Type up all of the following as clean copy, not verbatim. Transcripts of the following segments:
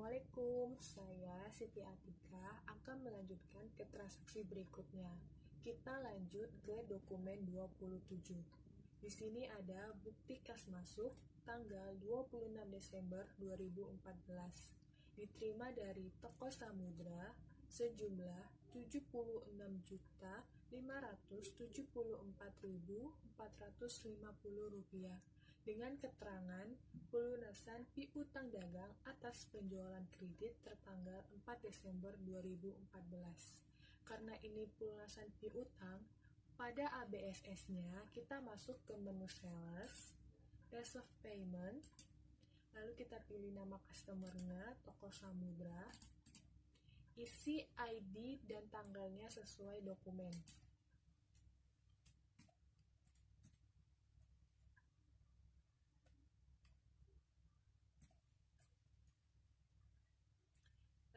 Assalamualaikum, saya Siti Atika akan melanjutkan ke transaksi berikutnya. Kita lanjut ke dokumen 27. Di sini ada bukti kas masuk tanggal 26 Desember 2014. Diterima dari toko Samudra sejumlah Rp574.450 dengan keterangan pelunasan piutang dagang atas penjualan kredit tertanggal 4 Desember 2014. Karena ini pelunasan piutang, pada ABSS-nya kita masuk ke menu Sales, Reserve Payment, lalu kita pilih nama customer-nya, toko Samudra, isi ID dan tanggalnya sesuai dokumen.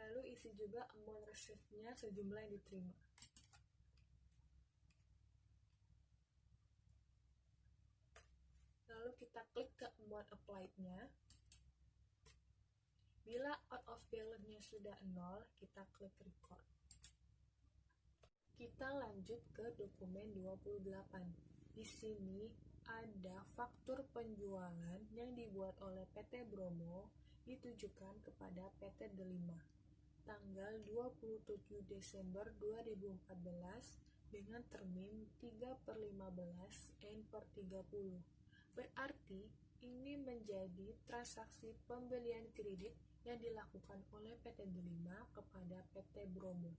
Lalu isi juga amount received-nya sejumlah yang diterima. Lalu kita klik ke amount applied-nya. Bila out of balance-nya sudah 0, kita klik record. Kita lanjut ke dokumen 28. Di sini ada faktur penjualan yang dibuat oleh PT Bromo ditujukan kepada PT Delima tanggal 27 Desember 2014 dengan termin 3/15 N/30. Berarti ini menjadi transaksi pembelian kredit yang dilakukan oleh PT Delima kepada PT Bromo.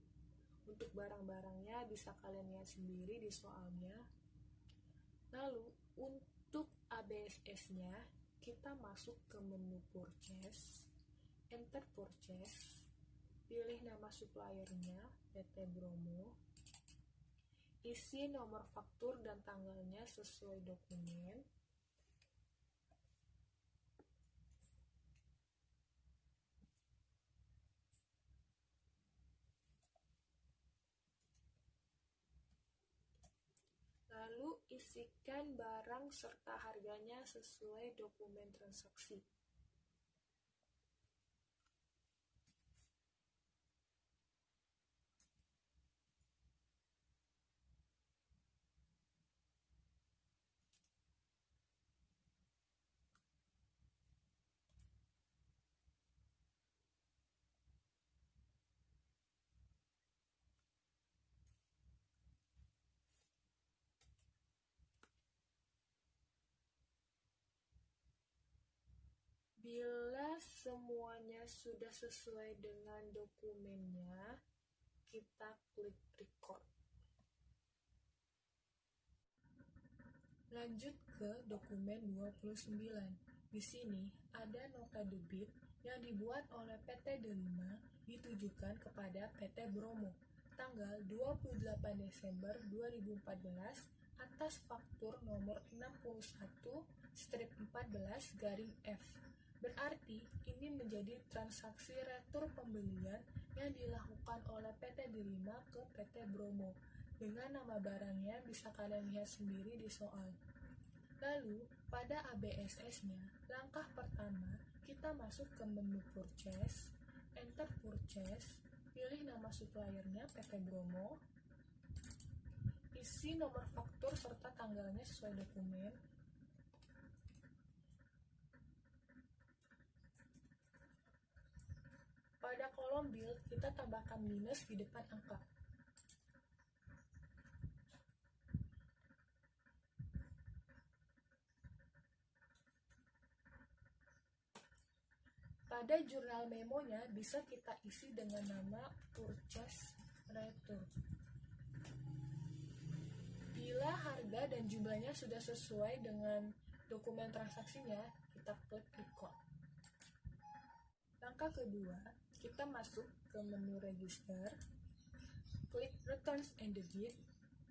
Untuk barang-barangnya bisa kalian lihat sendiri di soalnya. Lalu untuk ABSS-nya kita masuk ke menu purchase, enter purchase, pilih nama suppliernya PT Bromo, isi nomor faktur dan tanggalnya sesuai dokumen. Lalu isikan barang serta harganya sesuai dokumen transaksi. Bila semuanya sudah sesuai dengan dokumennya, kita klik record. Lanjut ke dokumen 29. Di sini ada nota debit yang dibuat oleh PT Delima ditujukan kepada PT Bromo tanggal 28 Desember 2014 atas faktur nomor 61/14-F. Berarti ini menjadi transaksi retur pembelian yang dilakukan oleh PT Delima ke PT Bromo. Dengan nama barangnya bisa kalian lihat sendiri di soal. Lalu, pada ABSS-nya, langkah pertama, kita masuk ke menu purchase, enter purchase, pilih nama suppliernya PT Bromo, isi nomor faktur serta tanggalnya sesuai dokumen. Pada kolom bill, kita tambahkan minus di depan angka. Pada jurnal memonya bisa kita isi dengan nama purchase retur. Bila harga dan jumlahnya sudah sesuai dengan dokumen transaksinya, kita klik record. Langkah kedua, kita masuk ke menu register, klik returns and debit,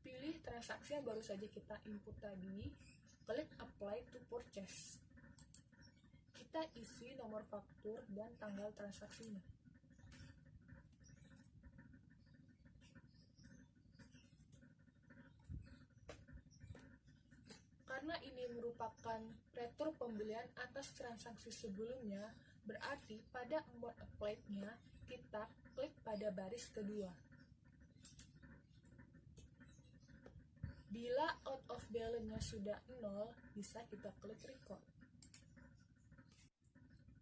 pilih transaksi yang baru saja kita input tadi, klik apply to purchase. Kita isi nomor faktur dan tanggal transaksinya. Karena ini merupakan retur pembelian atas transaksi sebelumnya, Berarti pada amount applied-nya kita klik pada baris kedua. Bila out of balance-nya sudah 0, bisa kita klik record.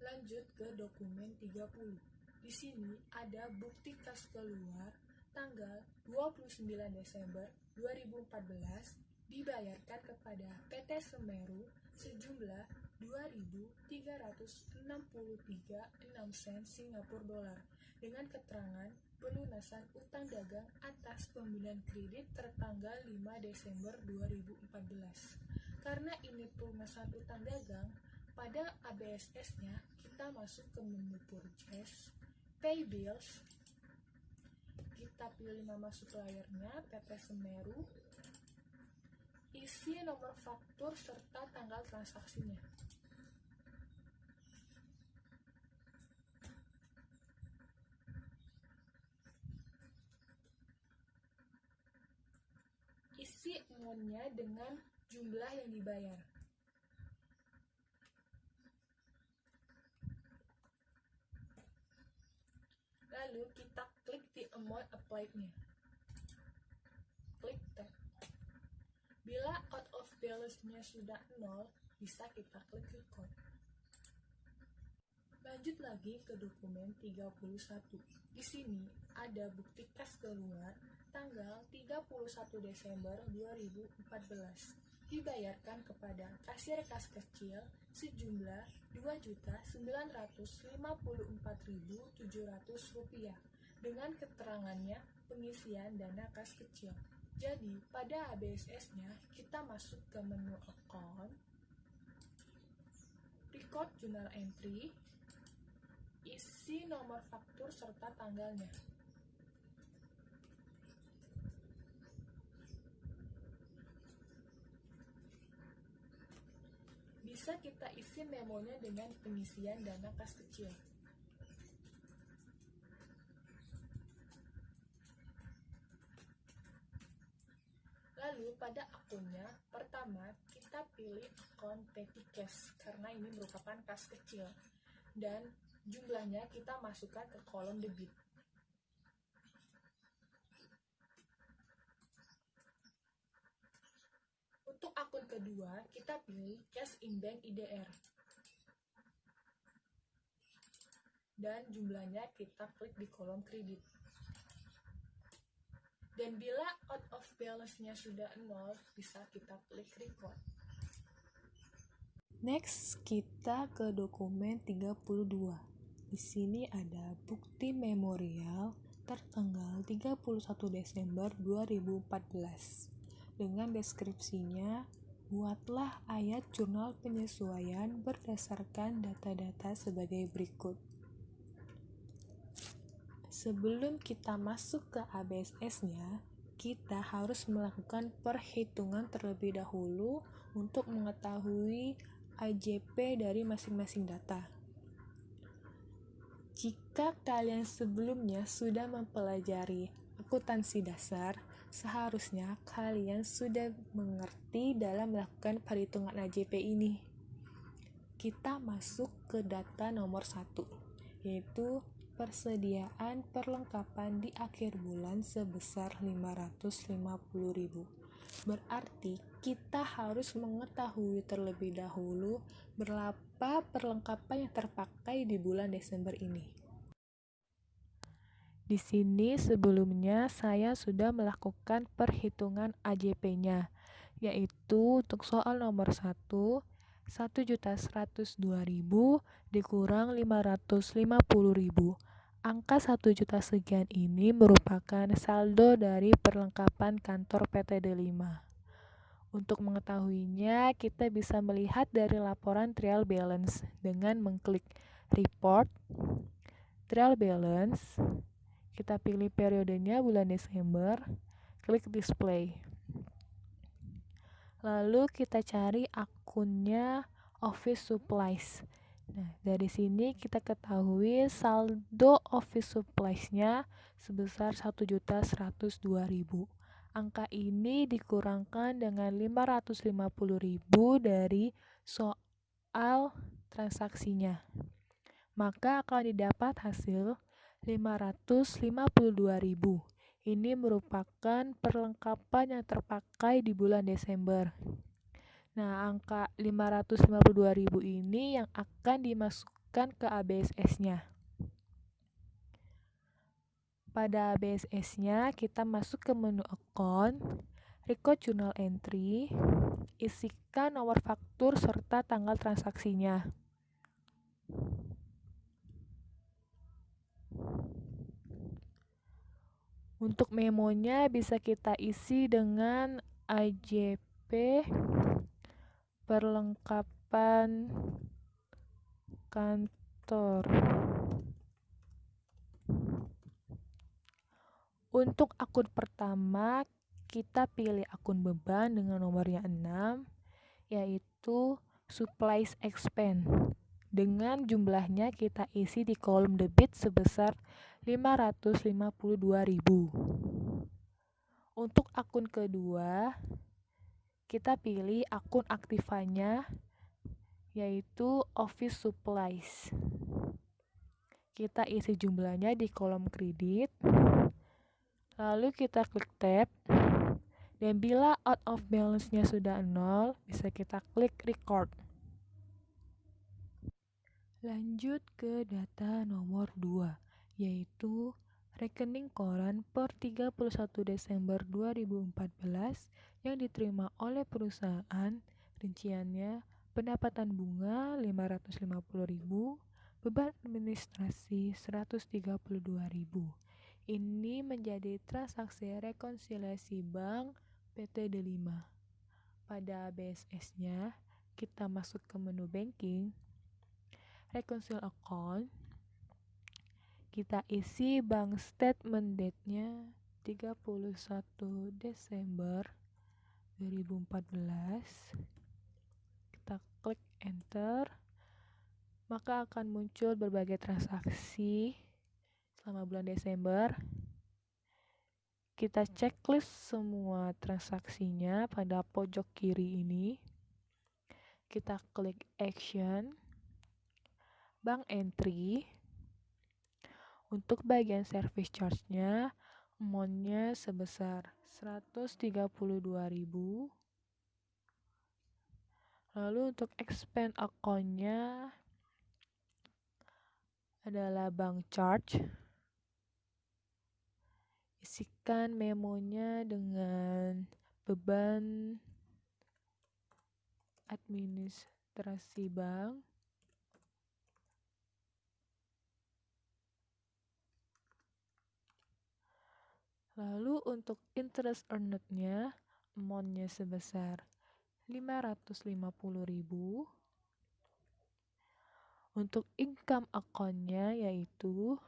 Lanjut ke dokumen 30. Di sini ada bukti kas keluar tanggal 29 Desember 2014 dibayarkan kepada PT Semeru sejumlah 2.363,6 sen Singapura dolar dengan keterangan pelunasan utang dagang atas pembelian kredit tertanggal 5 Desember 2014. Karena ini pelunasan utang dagang, pada ABSS-nya kita masuk ke menu purchase, pay bills, kita pilih nama suppliernya PT Semeru, isi nomor faktur serta tanggal transaksinya. Isi amount-nya dengan jumlah yang dibayar. Lalu kita klik di amount applied-nya. Klik tab. Bila out of balance-nya sudah 0, bisa kita klik record. Lanjut lagi ke dokumen 31. Di sini ada bukti kas keluar tanggal 31 Desember 2014 dibayarkan kepada kasir kas kecil sejumlah Rp2.954.700 dengan keterangannya pengisian dana kas kecil. Jadi pada ABSS-nya kita masuk ke menu account, record journal entry, isi nomor faktur serta tanggalnya. Bisa kita isi memonya dengan pengisian dana kas kecil. Lalu pada akunnya, pertama kita pilih akun petty cash karena ini merupakan kas kecil dan jumlahnya kita masukkan ke kolom debit. Untuk akun kedua, kita pilih cash in bank IDR. Dan jumlahnya kita klik di kolom kredit. Dan bila out of balance-nya sudah 0, bisa kita klik record. Next, kita ke dokumen 32. Di sini ada bukti memorial tertanggal 31 Desember 2014. Dengan deskripsinya, buatlah ayat jurnal penyesuaian berdasarkan data-data sebagai berikut. Sebelum kita masuk ke ABSS-nya, kita harus melakukan perhitungan terlebih dahulu untuk mengetahui AJP dari masing-masing data. Jika kalian sebelumnya sudah mempelajari akuntansi dasar, seharusnya kalian sudah mengerti dalam melakukan perhitungan AJP ini. Kita masuk ke data nomor 1, yaitu persediaan perlengkapan di akhir bulan sebesar 550.000. Berarti kita harus mengetahui terlebih dahulu berapa perlengkapan yang terpakai di bulan Desember ini. Di sini sebelumnya saya sudah melakukan perhitungan AJP-nya, yaitu untuk soal nomor 1, 1.102.000 dikurang 550.000. Angka 1 juta sekian ini merupakan saldo dari perlengkapan kantor PT D5. Untuk mengetahuinya, kita bisa melihat dari laporan trial balance dengan mengklik report, trial balance, kita pilih periodenya bulan Desember, klik display. Lalu kita cari akunnya office supplies. Nah, dari sini kita ketahui saldo office supplies-nya sebesar 1.102.000. Angka ini dikurangkan dengan 550.000 dari soal transaksinya. maka akan didapat hasil 552.000. Ini merupakan perlengkapan yang terpakai di bulan Desember. Nah, angka 552.000 ini yang akan dimasukkan ke ABSS-nya. Pada ABSS-nya, kita masuk ke menu account, record journal entry, isikan nomor faktur serta tanggal transaksinya. Untuk memonya bisa kita isi dengan AJP perlengkapan kantor. Untuk akun pertama, kita pilih akun beban dengan nomornya 6, yaitu supplies expense. Dengan jumlahnya kita isi di kolom debit sebesar 552.000. Untuk akun kedua, kita pilih akun aktifanya, yaitu office supplies. Kita isi jumlahnya di kolom kredit, lalu kita klik tab, dan bila out of balance-nya sudah 0, bisa kita klik record. Lanjut ke data nomor 2, yaitu rekening koran per 31 Desember 2014 yang diterima oleh perusahaan. Rinciannya pendapatan bunga 550.000, beban administrasi 132.000. Ini menjadi transaksi rekonsiliasi bank PT Delima. Pada ABSS-nya, kita masuk ke menu banking, reconcile account, kita isi bank statement date-nya 31 Desember 2014. Kita klik enter, maka akan muncul berbagai transaksi selama bulan Desember. Kita checklist semua transaksinya pada pojok kiri ini. Kita klik action, bank entry. Untuk bagian service charge-nya, amount-nya sebesar 132.000. Lalu untuk expense account-nya adalah bank charge. Isikan memonya dengan beban administrasi bank. Lalu untuk interest earned-nya, amount-nya sebesar 550.000. Untuk income account-nya yaitu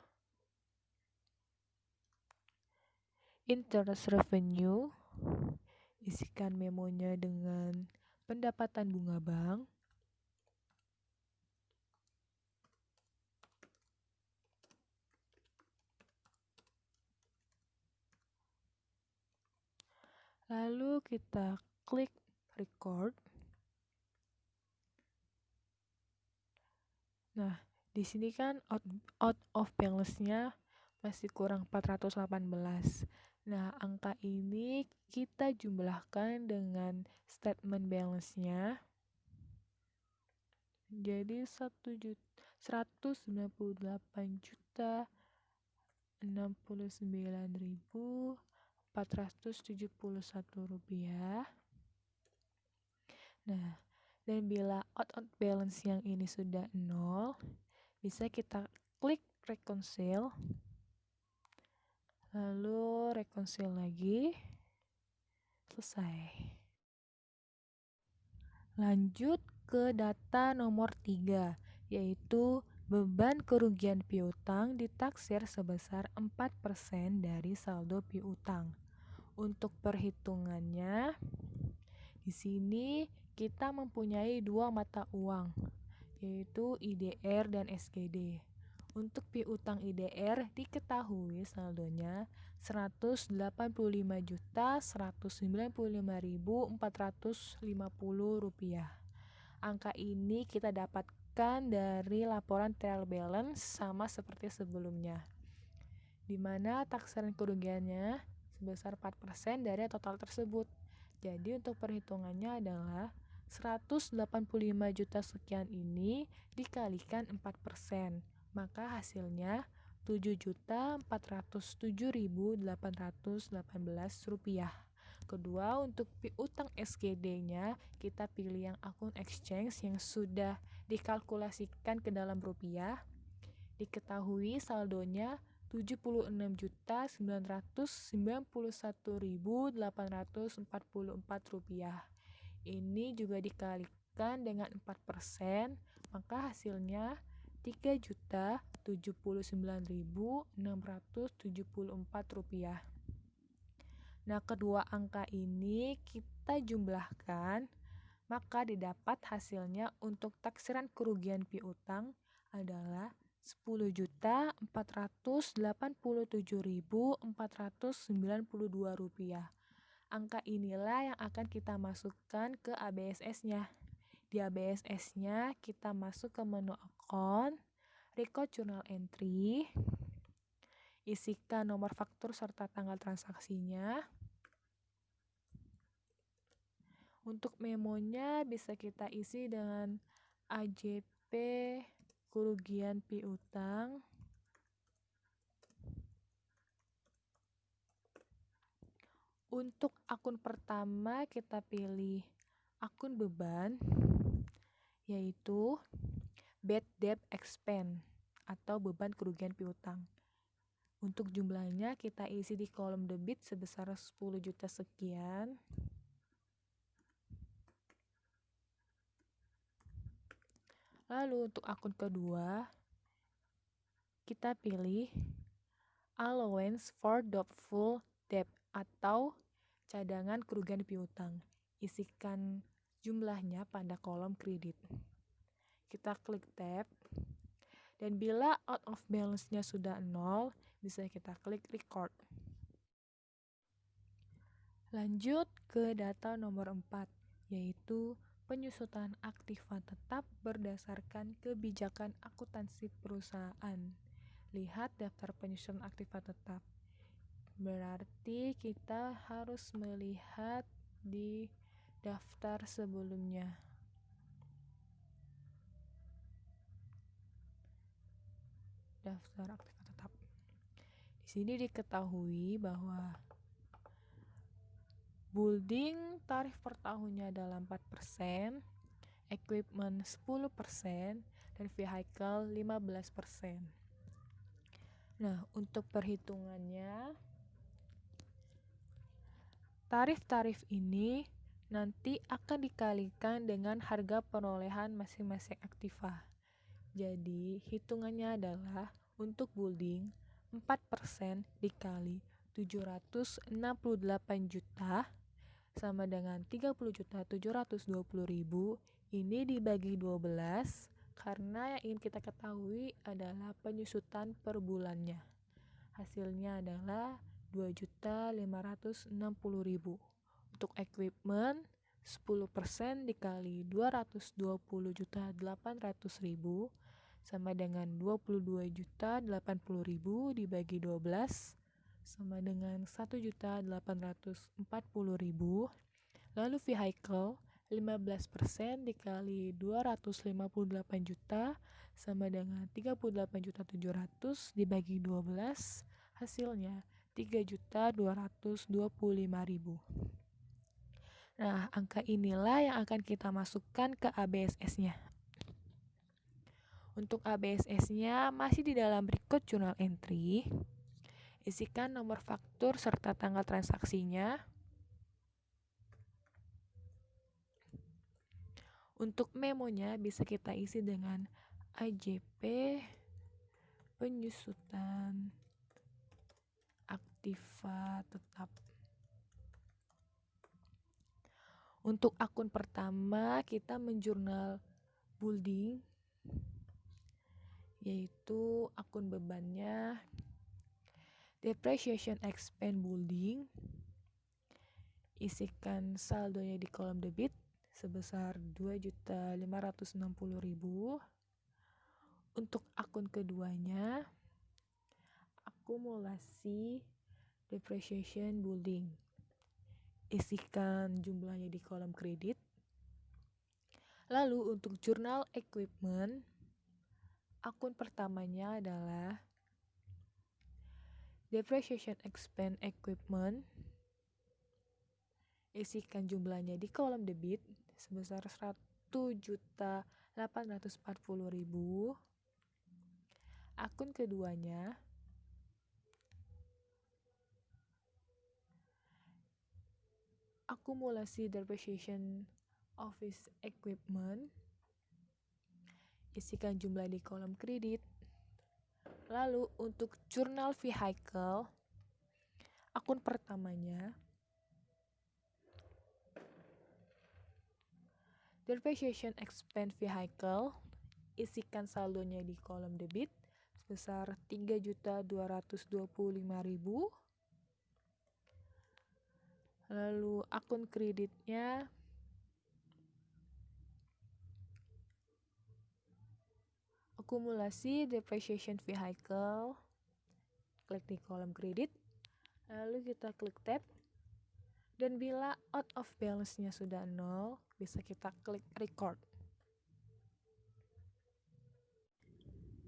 interest revenue. Isikan memonya dengan pendapatan bunga bank. Lalu kita klik record. Nah, di sini kan out of balance-nya masih kurang 418. Nah, angka ini kita jumlahkan dengan statement balance-nya. Jadi 199.471 rupiah. Nah, dan bila out of balance yang ini sudah 0, bisa kita klik reconcile, lalu reconcile lagi, selesai. Lanjut ke data nomor 3, yaitu beban kerugian piutang ditaksir sebesar 4% dari saldo piutang. Untuk perhitungannya, di sini kita mempunyai dua mata uang, yaitu IDR dan SGD. Untuk piutang IDR diketahui saldonya 185.195.450 rupiah. Angka ini kita dapat berdasarkan dari laporan trial balance sama seperti sebelumnya, di mana taksiran kerugiannya sebesar 4% dari total tersebut. Jadi untuk perhitungannya adalah 185 juta sekian ini dikalikan 4%, maka hasilnya Rp7.407.818. Kedua, untuk piutang SGD-nya kita pilih yang akun exchange yang sudah dikalkulasikan ke dalam rupiah. Diketahui saldonya Rp7.691.844. Ini juga dikalikan dengan 4%, maka hasilnya Rp3.079.674. Nah, kedua angka ini kita jumlahkan, maka didapat hasilnya untuk taksiran kerugian piutang adalah Rp10.487.492. Angka inilah yang akan kita masukkan ke ABSS-nya. Di ABSS-nya kita masuk ke menu account, record journal entry, isikan nomor faktur serta tanggal transaksinya. Untuk memonya bisa kita isi dengan AJP kerugian piutang. Untuk akun pertama kita pilih akun beban, yaitu bad debt expense atau beban kerugian piutang. Untuk jumlahnya kita isi di kolom debit sebesar 10 juta sekian. Lalu untuk akun kedua, kita pilih allowance for doubtful debt atau cadangan kerugian piutang. Isikan jumlahnya pada kolom kredit. Kita klik tab, dan bila out of balance-nya sudah 0, bisa kita klik record. Lanjut ke data nomor 4, yaitu penyusutan aktiva tetap berdasarkan kebijakan akuntansi perusahaan. Lihat daftar penyusunan aktiva tetap. Berarti kita harus melihat di daftar sebelumnya. Daftar aktiva tetap. Di sini diketahui bahwa building tarif per tahunnya adalah 4%, equipment 10%, dan vehicle 15%. Nah, untuk perhitungannya, tarif-tarif ini nanti akan dikalikan dengan harga perolehan masing-masing aktiva. Jadi, hitungannya adalah untuk building 4% dikali 768 juta sama dengan 30.720.000. Ini dibagi 12 karena yang ingin kita ketahui adalah penyusutan per bulannya. Hasilnya adalah 2.560.000. Untuk equipment 10% dikali 220.800.000 sama dengan 22.080.000 dibagi 12 sama dengan 1.840.000. Lalu vehicle 15% dikali 258 juta sama dengan 38.700 dibagi 12, hasilnya 3.225.000. Nah, angka inilah yang akan kita masukkan ke ABSS-nya. Untuk ABSS-nya masih di dalam record journal entry. Isikan nomor faktur serta tanggal transaksinya. Untuk memonya bisa kita isi dengan AJP penyusutan aktiva tetap. Untuk akun pertama kita menjurnal building, yaitu akun bebannya depreciation expense building. Isikan saldonya di kolom debit sebesar 2.560.000. Untuk akun keduanya, akumulasi depreciation building. Isikan jumlahnya di kolom kredit. Lalu untuk jurnal equipment, akun pertamanya adalah depreciation expense equipment. Isikan jumlahnya di kolom debit sebesar 1.840.000. Akun keduanya, akumulasi depreciation office equipment. Isikan jumlah di kolom kredit. Lalu untuk jurnal vehicle, akun pertamanya depreciation expense vehicle. Isikan saldonya di kolom debit sebesar 3.225.000. Lalu akun kreditnya akumulasi depreciation vehicle. Klik di kolom kredit, lalu kita klik tab, dan bila out of balance-nya sudah 0, bisa kita klik record.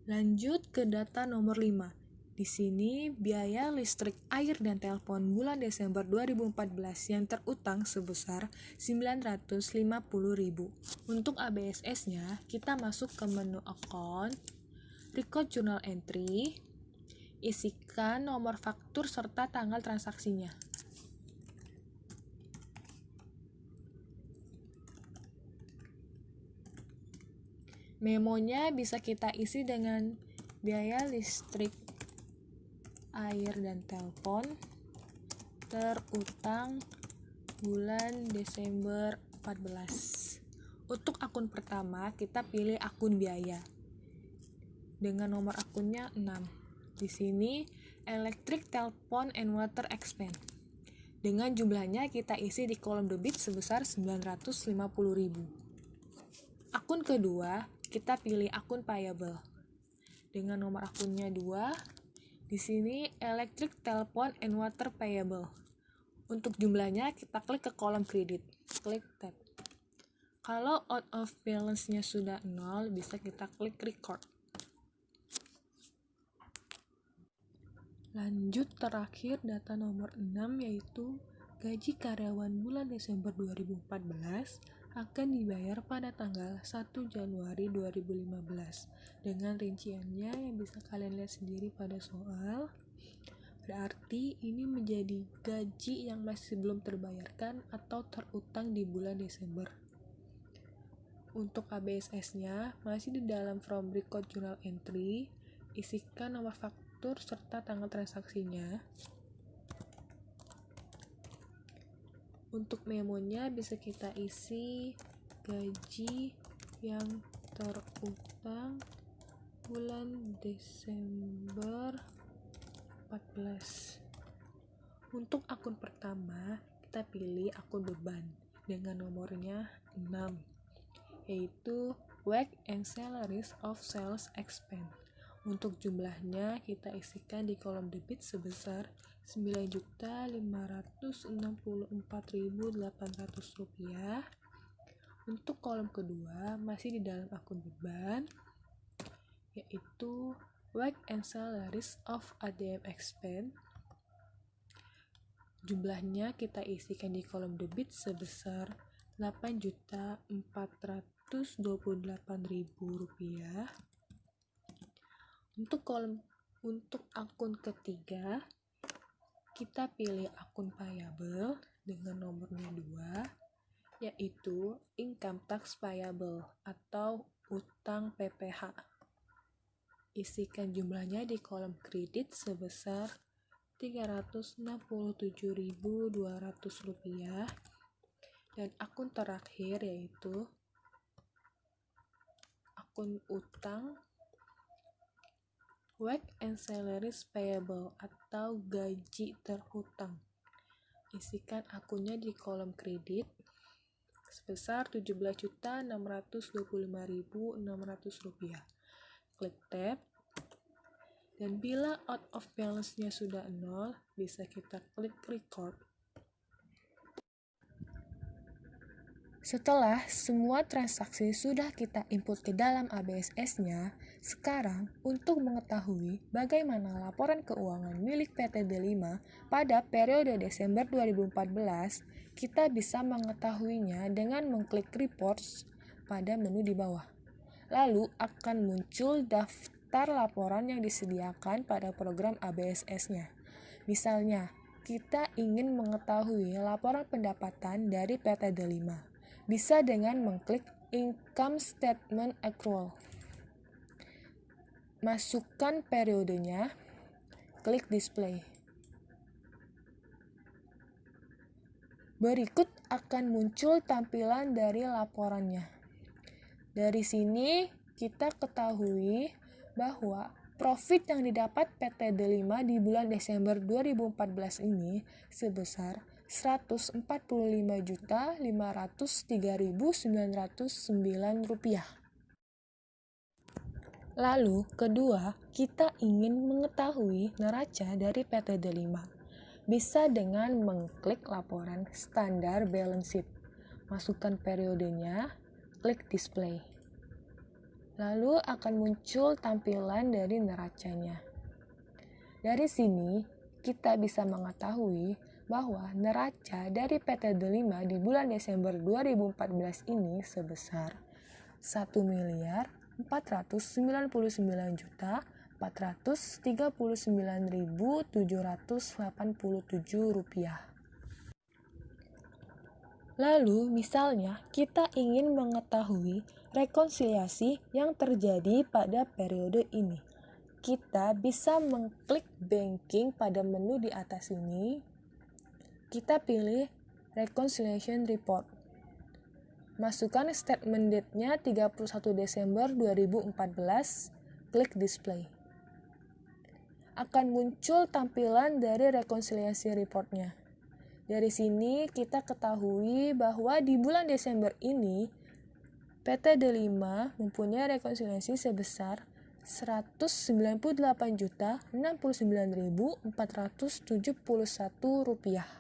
Lanjut ke data nomor 5. Di sini biaya listrik, air, dan telepon bulan Desember 2014 yang terutang sebesar 950.000. Untuk ABSS-nya, kita masuk ke menu account, record journal entry, isikan nomor faktur serta tanggal transaksinya. Memonya bisa kita isi dengan biaya listrik, air, dan telepon terutang bulan Desember 14. Untuk akun pertama, kita pilih akun biaya dengan nomor akunnya 6. Di sini electric, telepon, and water expense. Dengan jumlahnya kita isi di kolom debit sebesar 950.000. Akun kedua, kita pilih akun payable dengan nomor akunnya 2. Di sini electric, telepon, and water payable. Untuk jumlahnya kita klik ke kolom kredit, klik tab. Kalau out of balance-nya sudah 0, bisa kita klik record. Lanjut terakhir data nomor 6, yaitu gaji karyawan bulan Desember 2014 akan dibayar pada tanggal 1 Januari 2015 dengan rinciannya yang bisa kalian lihat sendiri pada soal. Berarti ini menjadi gaji yang masih belum terbayarkan atau terutang di bulan Desember. Untuk ABSS-nya masih di dalam from record journal entry, isikan nomor faktur serta tanggal transaksinya. Untuk memonya bisa kita isi gaji yang terutang bulan Desember 14. Untuk akun pertama, kita pilih akun beban dengan nomornya 6, yaitu wage and salaries of sales expense. Untuk jumlahnya kita isikan di kolom debit sebesar 9.564.800 rupiah. Untuk kolom kedua masih di dalam akun beban, yaitu wage and salaries of ADM expense. Jumlahnya kita isikan di kolom debit sebesar 8.428.000 rupiah. Untuk akun ketiga, kita pilih akun payable dengan nomornya 2, yaitu income tax payable atau utang PPH. Isikan jumlahnya di kolom kredit sebesar 367.200 rupiah. Dan akun terakhir yaitu akun utang wage and salaries payable atau gaji terhutang. Isikan akunnya di kolom kredit sebesar 17.625.600 rupiah. klik tab. Dan bila out of balance-nya sudah 0, bisa kita klik record. Setelah semua transaksi sudah kita input ke dalam ABSS-nya, sekarang untuk mengetahui bagaimana laporan keuangan milik PT Delima pada periode Desember 2014, kita bisa mengetahuinya dengan mengklik Reports pada menu di bawah. Lalu akan muncul daftar laporan yang disediakan pada program ABSS-nya. Misalnya, kita ingin mengetahui laporan pendapatan dari PT Delima. Bisa dengan mengklik Income Statement Accrual. Masukkan periodenya, klik Display. Berikut akan muncul tampilan dari laporannya. Dari sini kita ketahui bahwa profit yang didapat PT Delima di bulan Desember 2014 ini sebesar Rp145.503.909. Lalu, kedua, kita ingin mengetahui neraca dari PT Delima. Bisa dengan mengklik laporan standar balance sheet. Masukkan periodenya, klik display. Lalu akan muncul tampilan dari neracanya. Dari sini, kita bisa mengetahui bahwa neraca dari PT Delima di bulan Desember 2014 ini sebesar Rp1.499.439.787. Lalu, misalnya, kita ingin mengetahui rekonsiliasi yang terjadi pada periode ini. Kita bisa mengklik banking pada menu di atas ini. Kita pilih Reconciliation Report. Masukkan statement date-nya 31 Desember 2014, klik display. Akan muncul tampilan dari rekonsiliasi report-nya. Dari sini kita ketahui bahwa di bulan Desember ini PT Delima mempunyai rekonsiliasi sebesar Rp199.069.471.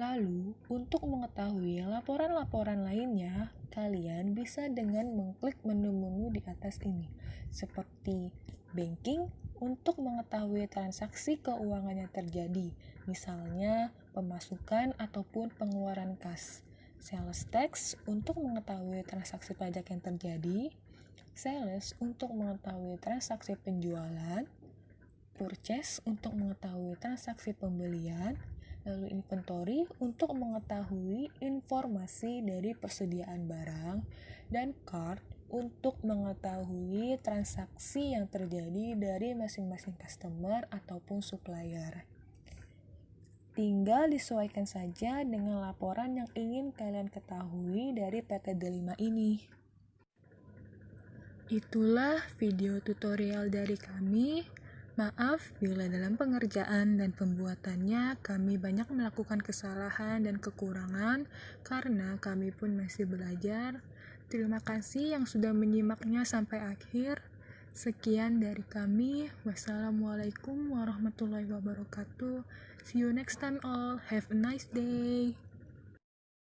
Lalu, untuk mengetahui laporan-laporan lainnya, kalian bisa dengan mengklik menu-menu di atas ini, seperti banking untuk mengetahui transaksi keuangan yang terjadi, misalnya pemasukan ataupun pengeluaran kas, sales tax untuk mengetahui transaksi pajak yang terjadi, sales untuk mengetahui transaksi penjualan, purchase untuk mengetahui transaksi pembelian, lalu inventory untuk mengetahui informasi dari persediaan barang, dan cart untuk mengetahui transaksi yang terjadi dari masing-masing customer ataupun supplier. Tinggal disesuaikan saja dengan laporan yang ingin kalian ketahui dari PT Delima ini. Itulah video tutorial dari kami. Maaf bila dalam pengerjaan dan pembuatannya kami banyak melakukan kesalahan dan kekurangan karena kami pun masih belajar. Terima kasih yang sudah menyimaknya sampai akhir. Sekian dari kami. Wassalamualaikum warahmatullahi wabarakatuh. See you next time all. Have a nice day.